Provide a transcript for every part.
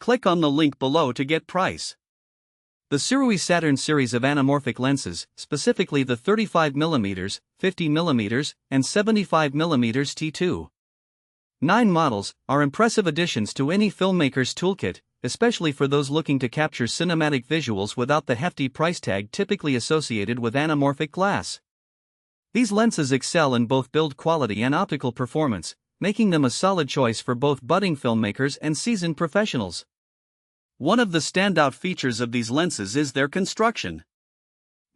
Click on the link below to get price. The SIRUI Saturn series of anamorphic lenses, specifically the 35mm, 50mm, and 75mm T2.9 models, are impressive additions to any filmmaker's toolkit, especially for those looking to capture cinematic visuals without the hefty price tag typically associated with anamorphic glass. These lenses excel in both build quality and optical performance, making them a solid choice for both budding filmmakers and seasoned professionals. One of the standout features of these lenses is their construction.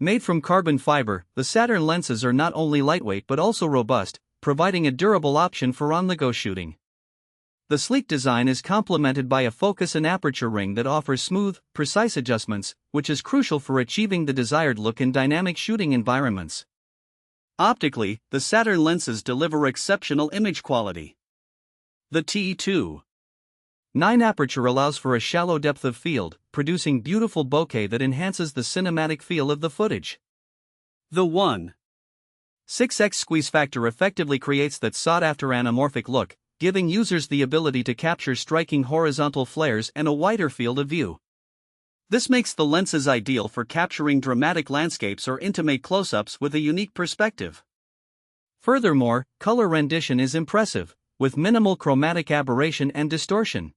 Made from carbon fiber, the Saturn lenses are not only lightweight but also robust, providing a durable option for on-the-go shooting. The sleek design is complemented by a focus and aperture ring that offers smooth, precise adjustments, which is crucial for achieving the desired look in dynamic shooting environments. Optically, the Saturn lenses deliver exceptional image quality. The T2.9 aperture allows for a shallow depth of field, producing beautiful bokeh that enhances the cinematic feel of the footage. The 1.6X squeeze factor effectively creates that sought-after anamorphic look, giving users the ability to capture striking horizontal flares and a wider field of view. This makes the lenses ideal for capturing dramatic landscapes or intimate close-ups with a unique perspective. Furthermore, color rendition is impressive, with minimal chromatic aberration and distortion.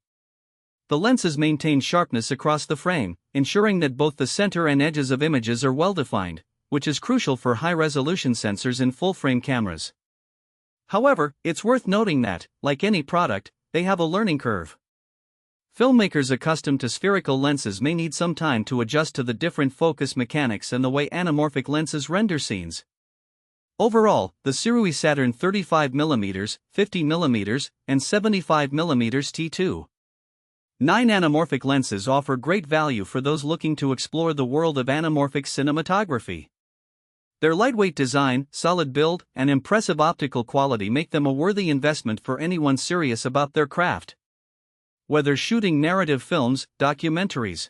The lenses maintain sharpness across the frame, ensuring that both the center and edges of images are well-defined, which is crucial for high-resolution sensors in full-frame cameras. However, it's worth noting that, like any product, they have a learning curve. Filmmakers accustomed to spherical lenses may need some time to adjust to the different focus mechanics and the way anamorphic lenses render scenes. Overall, the SIRUI Saturn 35mm, 50mm, and 75mm T2.9 anamorphic lenses offer great value for those looking to explore the world of anamorphic cinematography. Their lightweight design, solid build, and impressive optical quality make them a worthy investment for anyone serious about their craft. Whether shooting narrative films, documentaries,